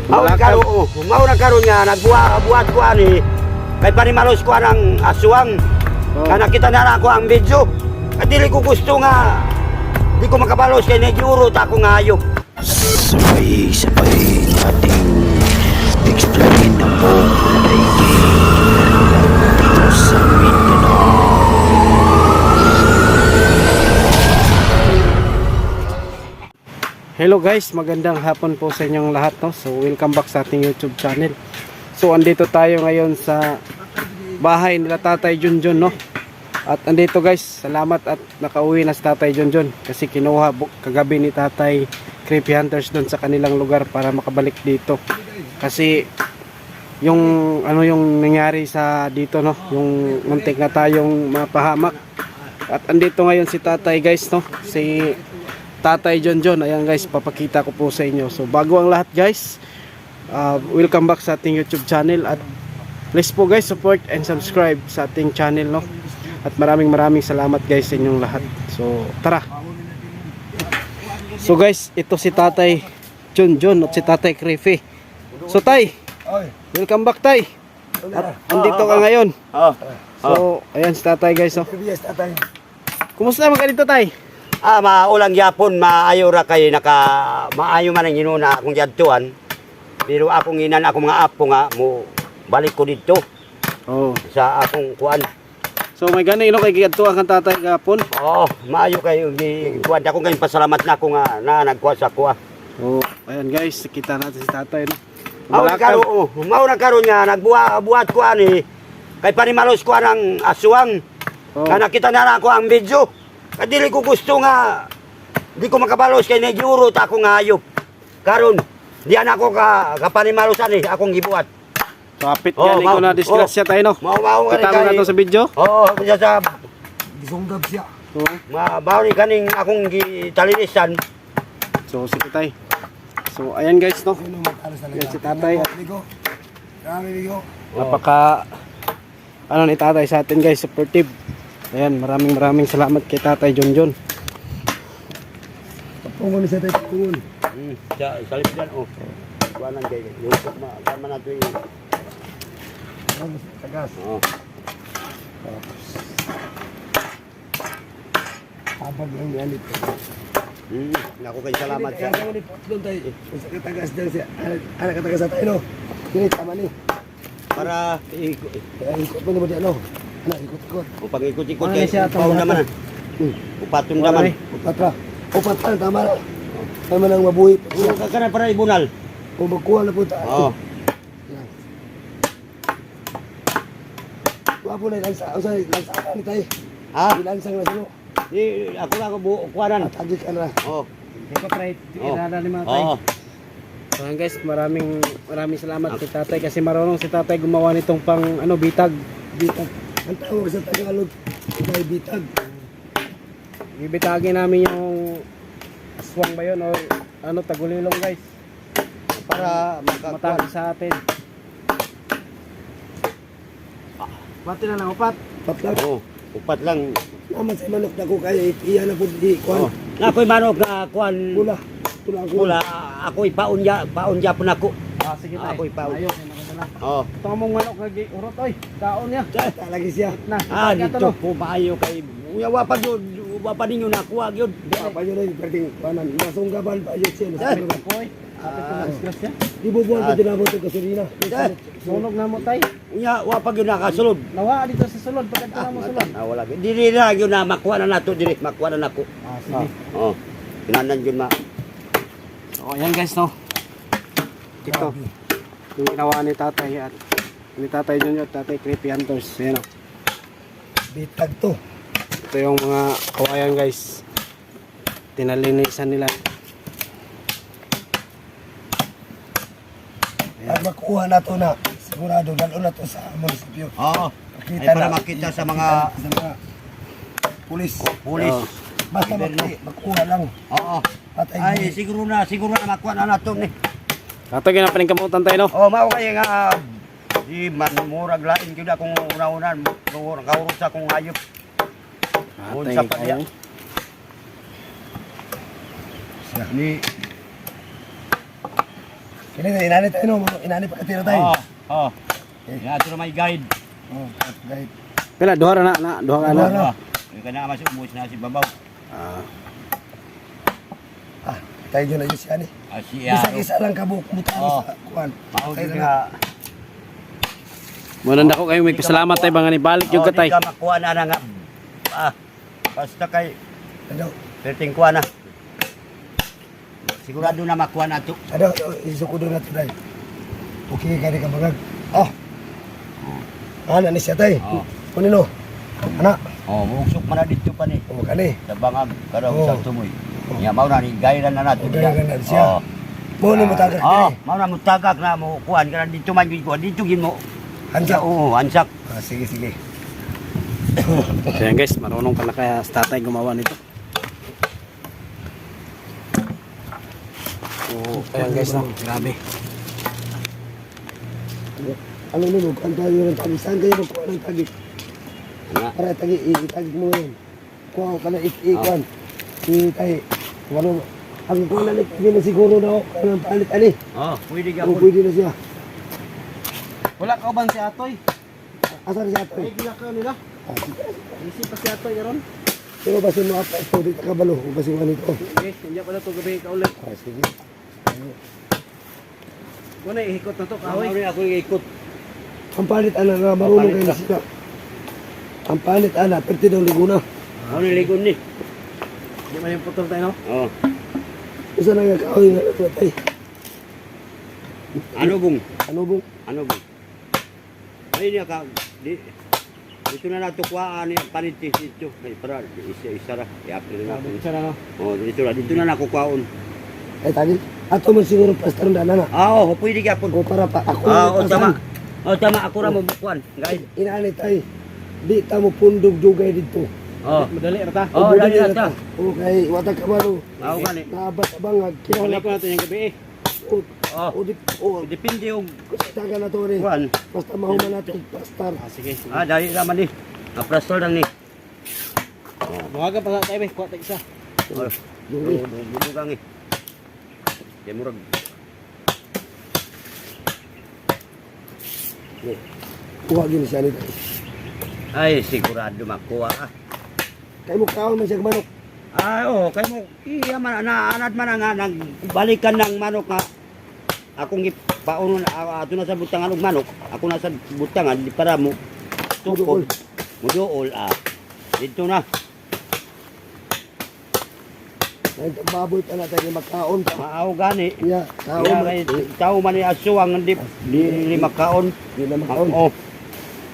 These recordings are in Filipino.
Mao na karon nga nagbuhat ko ani kay panimalos ko ang aswang. Kana kita na ako ang video. At dili ko gusto nga di ko makabalos kay nagyuro ta ako nga hayop. Sabay nating explain na po dito sa Mindanao. Hello guys, magandang hapon po sa inyong lahat, no? So welcome back sa ating YouTube channel. So andito tayo ngayon sa bahay nila Tatay Junjun, no? At andito guys, salamat at nakauwi na si Tatay Junjun kasi kinuha kagabi ni Tatay Creepy Hunters doon sa kanilang lugar para makabalik dito. Kasi yung yung nangyari sa dito, no? Yung muntik na tayong mapahamak. At andito ngayon si Tatay guys, no? Si Tatay Junjun, ayan guys, papakita ko po sa inyo. So bago ang lahat guys, welcome back sa ating YouTube channel. At please po guys, support and subscribe sa ating channel, no? At maraming salamat guys sa inyong lahat. So tara. So guys, ito si Tatay Junjun at si Tatay Creepy. So Tay, welcome back Tay. At andito ka ngayon. So ayan si Tatay guys, oh. Kumusta naman ka dito Tay? Maulang yapon maayo ra kay maayo man ang inuna akong jadtuan. Pero akong inan ako mga apo nga mo balik ko dito. Sa akong kuan. So may gani no kay giadto ang Tatay gapon. Maayo kay kuan ako kay pasalamat na ako nga nagkuha sa kuha. Ayan guys, kita natin si Tatay, no. Mao na karon nga nagbuhat ko ani kay panimalos ko ang aswang. Kana kita na ako ang video. At dili ko gusto nga di ko makabalos kay nagyuro ta ako nga hayop. Karon diyan ako kapanimalos ani akong gibuhat. Kapit gali ko na disgrasya tayo, no. Kita mo na to sa video. Bisa sa gisungdab siya. Mabaw ni kaning akong gitalinisan. So sige Tay. So ayan guys, no. Yan si Tatay. Napaka ni Tatay sa atin guys, supportive. Ayan, maraming salamat kay Tatay Junjun. Pungon siya tayo, pungon. Salip dyan, kuanan kay yung kama na ito yung tagas. Tabag lang yan ito. Naku kayo salamat sa doon tayo. Tagas dyan siya. Anak katagas sa tayo, no? Kini, tama ni. para Ikot mo naman dyan, no? Anak, ikot-ikot. pag-ikot-ikot kay upaw naman. Upatong naman. Upat pa, tama na. Tama nang mabuhi. Ka na para ibunal. Kung magkuha na po tayo. Wapo na lansang ni tayo. Ilansang na sino. Ako na ako kuanan. Tagik ka na. Ikaw try, inadali mga Tay. So ayan guys, maraming salamat kay Tatay kasi marunong si Tatay gumawa nitong pang bitag. Ang tawag sa Tagalog, may bitag. Bibitagin namin yung aswang ba yun o tagulilong guys. Para matagi sa atin. Pati na lang, upat. Upat lang. Upat lang. Naman sa manok na ko kaya iyan na po di kuhan. Ako'y manok na kuan. Pula. Pula. Ako'y paunja po na ako. Sige Tay. Ako'y paun. Ayos, ito nga mong manok nag-urot, oy. Kaon niya. Talagi siya. Dito po maayo kay wapa ninyo nakuha yun. Pa yun ay pwedeng panan. Masunggaban pa yun siya. Poy. Kapit ko na disgrasya. Di bubuhan pa din ako ito gasolina. Sunog na mo Tay. Wapa yun nakasulod. Nawa dito sa sulod. Pagkat ka na mo sulod. Wala. Dili na yun na makuha na nato. Dili makuha na nako. Sige. Kinanan yun ma. Ayan guys, no. Ito. Yung ginawa ni Tatay at ni Tatay Junjun at Tatay Creepy Hunters. Ayan, no. Bitag to. Ito yung mga kawayan guys. Tinalinisan nila. At makuha na to na. Sigurado dalo na to sa munisipyo. Ay para makita sa mga pulis. Basta makuha lang. Ay siguro na makuha na nato ni. Ato ginapaning kamutan tayo, no. Mao kay nga di man murag lain gyud akong una-unan. Kaurot sa akong hayop. Unsa pa diya? Ni Kini na inani tayo no, inani pagkatira tayo. Oh. Ya ito na may guide. Oh, guide. Pila duha ra na, duha ka Duha na. ra. Kana masuk umuwi na si Babaw. Ah, tayo dyan na yun siya ni. Asia. Isa-isa lang kabuk-butang Oh. sa kuwan. Maugid Tayo na. nga. Muna na ko kayo may pasalamat tay mga ni balik jud ka tay. Di ka makuha na nga. Basta kay Ano? perting kuha na. Sigurado na makuha na ito. Ano? Isukudo na ito tayo. Okay, kaya ka bagag. Oh. Ana ni siya tayo. Oh. Kunin no. Ana. Oh, muksok man na dito pa ni. Oh, kani. Sa bangag kada Oh. sa tumoy. Ya mao na ni gayran na nato. Oh, gayran na siya. Oh. Mo ni mo tagak Oh, kani. mao na mo tagak na mo kuan kana dito man gyud ko. Dito gid mo. Hansa. Oo, hansak. Ah, sige, sige. So yan guys, marunong pala kaya sa tatay gumawa nito. Oh, ayan guys no, grabe. Ano mo, kung tayo ng tagi, saan kayo magkuha ng tagi? Nga. Para tagi, itagig mo yun. Kuha ka na ikuan. Tayo, ano, ang kuha na tagi na siguro na ako, ang palit ani. Oh, pwede ka Kung pwede na siya. Wala ka ban si Atoy? Asan siya ito? Ay, gila ka nila. Isi pa si Atoy karon. Pero ba siya mga ito, di ka kabalo, o ba siya ano ito? Okay, hindi pa na to gabi ka ulit. Ah, sige. Wala ihikot na to Kahoy kahoy. ako ikot. Ang palit ana nga, marunong kayo na siya. Ang palit ana, perti daw liguna. Ano niligon ni? Di man yung putol tayo no? Oh. Isa na nga kahoy nga ito tayo. Ano bung? Ano bang? Ano bung? Ay niya ka di dito na nato kuhaan ni panitis dito. Ay para isa ra. I-upload na ako. Isa na no. Oh, dito na nako kuhaon. Ay tagi. Ato man siguro pastor na na. Oh, pwede gyapon. O para pa ako. Oh, tama. Oh, tama ako ra mo kuan. Guys. Inaani tayo. Di ta mo pundog dugay dito. Oh. Madali ra ta. Oh, dali na ta. Okay, watag ka maro. Mao gani. Naabas abangag. Wala Kinala ko natin yung gabi eh. O Oh, di o depende og taga na to ni. kuan. Basta mahuman natin pastor. Ah, sige. Dali naman ni. Aprastol lang ni. Buhaga pa sa tayo eh. Kuha tayo isa. Oh, Dugay. dudugang eh. Kaya murag. Kuha gini siya nito. Ay, sigurado makuha ka. Kay mo kaon man siya manok. Ay, oh, kay mo, iya man, anad man nga, nagbalikan ng manok nga, akong ipaon, ato na sa butangan ng manok, ako na sa butangan, di para mo, tukod, muduol, dito na, Nagbaboy pa na tayo makaon pa. maaw gani, Ya, kaon iya, man. kay, tao man ni asuang, di makaon, Di na makaon. oh,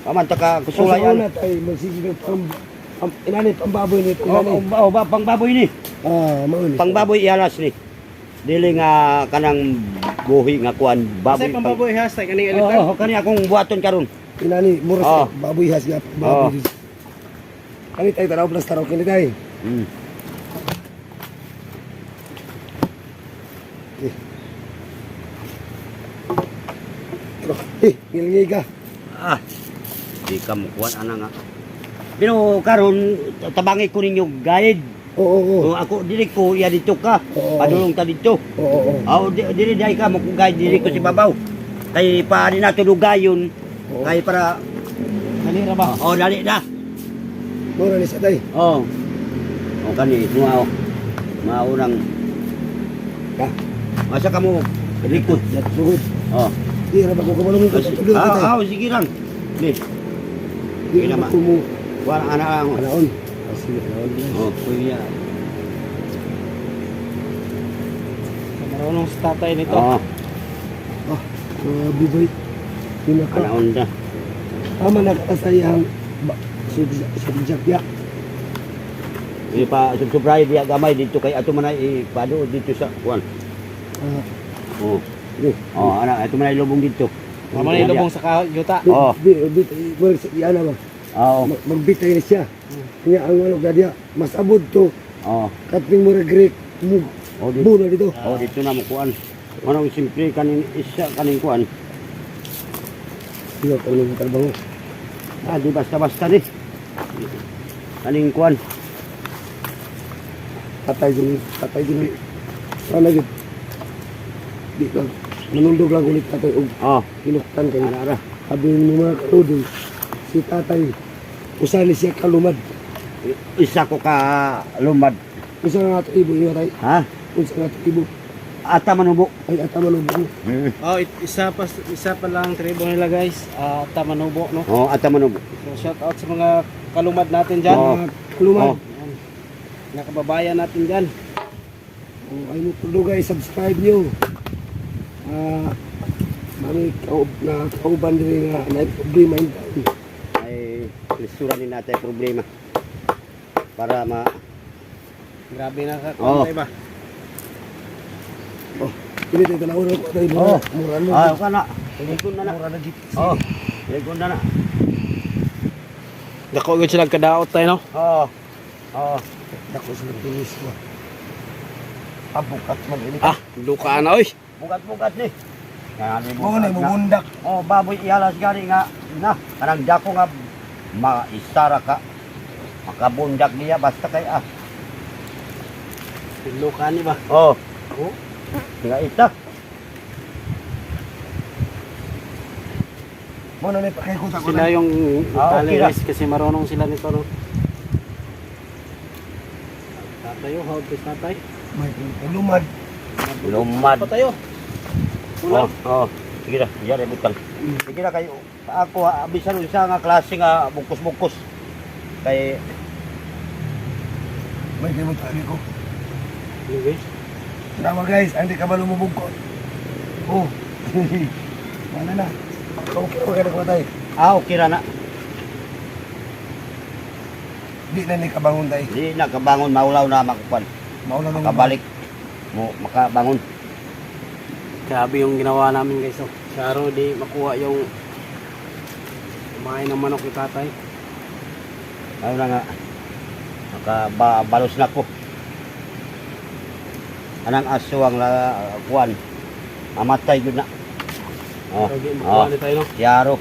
kamanta ka, Kasi kusulayan, una tayo magsigil inani pambaboy nito. oh, pangbaboy ni, Mauni. pangbaboy ialas ni, dili nga kanang buhi nga kuan, Kasi baboy, pambaboy hashtag kaning elektron. oh, kani akong buhaton karon. Inani mura Oh. sa baboy has nga baboy. Kani tayo taraw plus taraw kini tayo. Ngilngi ka. Di ka mukuan ana nga. Pero karon tabangi ko ninyo guide. Oo. O ako dili ko iya dito ka. Oo. Padulong ta dito. Oo. Aw dili dai ka mo guide dili ko si babaw. Kay pa di nato dugayon. Oo. Kay para Dali ra ba? oh dali na. Mura ni sa tayo. Oh. O kani tuwa maunang Ka. masa ka mo likod. Sugod. Oh. Di ra ba ko kumalong ko tuloy ka tayo. sige lang. Ni. Di na naman. ko mo Wala ana lang. anaon. Sige, anaon. Oh, kuya. Marunong sa tatay nito. Oh, Bibay. Pinaka. anaon na. Tama na kasayang subject ya. Di pa subsubray diya gamay dito kay ato man ay ipado dito sa kuan. Oh. Di. Oh, ana ato man ay lubong dito. Mama na ilubong sa yuta. Oh. Di wala sa ana ba. Oo. Magbitay na siya. Kaya ang ano ka diya, mas abot to. Oh. Kating mo regret mo. Oh, dito. Buna dito. Oh, dito na mo kuan. Manong simple kanin isa kanin kuan. Di ko nang trabaho. Di basta-basta ni. Kanin kuan. Patay din. Sana gid. Di ka. manundog lang ulit tatay og Oh, kinuktan kay ara. sabi ni mga kaludong si tatay usa ni siya kalumad. Isa ko ka lumad. Usa nga ibo iyo tay. Ha? Usa nga ibo Ata manubo. ay ata manubo. Oh, isa pa lang tribo nila guys. Tamanubo no. Oh, ata manubo. So shout out sa mga kalumad natin diyan. Oh. Mga kalumad. Oh. Mga kababayan natin diyan. Ay mo tulo guys, subscribe nyo. Mami na kauban diri nga na problema in town. Ay, lisura din natin problema. Para ma... Grabe na ka Oh. ba? Ini tayo tanawin ko tayo Oh. mura na. Ah, kana. Likod na na. Mura na git. Oh, likod na na. Dako gyud sila kadaot tayo no. Oh. Oh. Dako sa bilis mo. Abukat man ini. Duka na oy. Bugat-bugat ni. Kaya ni Mo na mubundak. Oh, baboy ihalas gani nga na. Kanang dako nga maisara ka. Makabundak niya basta kay Duka ni ba? Oh. Oh. Nga ita. Mo na ni pakikuta ko Sila na. yung Ah, tali okay na. guys kasi marunong sila nito no. Tatayo, how to tatay? May lumad. Lumad. Patayo. Oh, oh. Sige na, yari butang. Sige na kayo. Ako abisan isa nga klase nga bukos-bukos. Kay May kimo tali ko. Okay. Tama guys, hindi ka ba lumubog ko? Oh. Mana na. Okay na ko tayo. okay ra na. Di na ni kabangon tayo. Di nakabangon maulaw na makukuan. Mauna nang Makabalik mo makabangon. Grabe yung ginawa namin guys. Oh. Saro di makuha yung kumain ng manok ni tatay. Ano na nga. Nakabalos na ko. Anang aswang la kuan. Amatay gyud na. Oh. Pero di Oh. makuha ni tayo no. Yaro.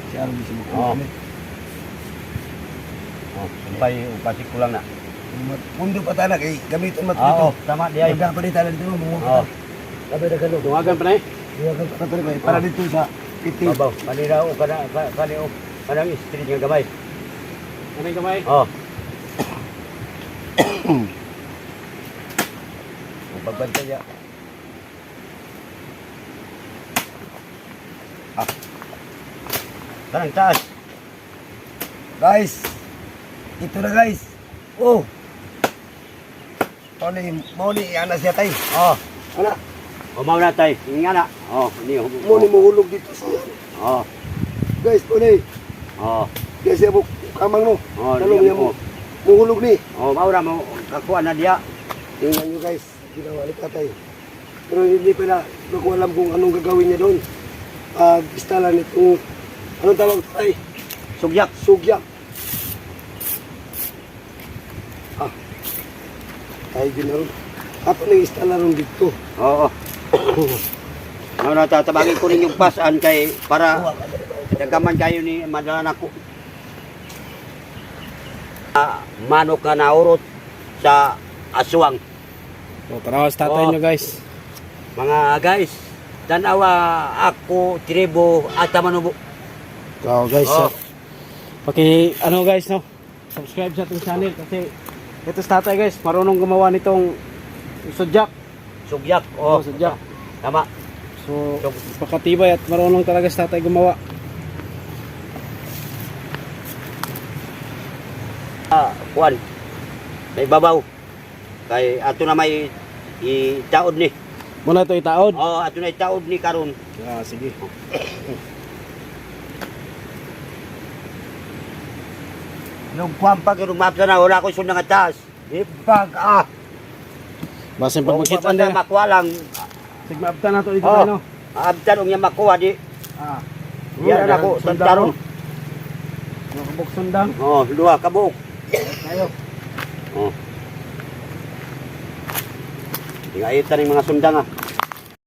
siya ang bismo. Oh. Oh, sumpay upasi ko lang na. Mundo pa tayo kay gamiton mo Oo, tama di ay. Magda pa dito dito mo. Oh, Sabi na kano. Tuwagan pa na eh. Iwagan ka pa rin para dito sa piti. babaw. Kanira o kanio kanang street nga gamay. Ano yung kamay? Oh. Pagbantay ya. Kanang taas. Guys. Ito na guys. Oh. Mauni ana siya tay. Oh, Ana, umaw na tay. Nga na. Oh, ni. mauni mahulog dito sa. Oh, Guys, mauni. oh. Guys, ya kamang no. Oh, Talong niya niya mo. mo. Mahulog ni. Oh, mau na mo kakuha na diya. Tingnan nyo guys, ginawa ni tatay. Pero hindi pa na, hindi ko alam kung anong gagawin niya doon. Instalan itong, anong tawag tay? Sugyak. Sugyak. Tayo ginawa. Ato nang instalan ron dito. Oo. Ano na tatabagin ko rin yung pasan kay para nagaman kayo ni madalan ako. Manok nga naurot sa aswang. So, tarawas tatay Oh. nyo guys. Mga guys, tanawa ako, tribo, at manubo. So guys, Oh. ano guys no, subscribe sa ating channel kasi ito si tatay guys, marunong gumawa nitong sudyak. Sugyak. Oh, Oh, sudyak. tama. So, pakatibay at marunong talaga si tatay gumawa. Kuan. May babaw. Kay ato na may itaod ni. Muna ito itaod. Oh, ato na itaod ni karon. Sige. Nung kuwan pa kung mapsa na wala ko sunod nga taas. Ipag Basin pag Kung magkita mapasa na. makuha lang. Sige, maabtan na ito dito Oh. tayo no. Abtan ang niya makuha di. Yan na ako tantaron. Nakabok sundang. Oh, duha ka buok. Tayo. Oh. Tingaitan ng mga sundang ah.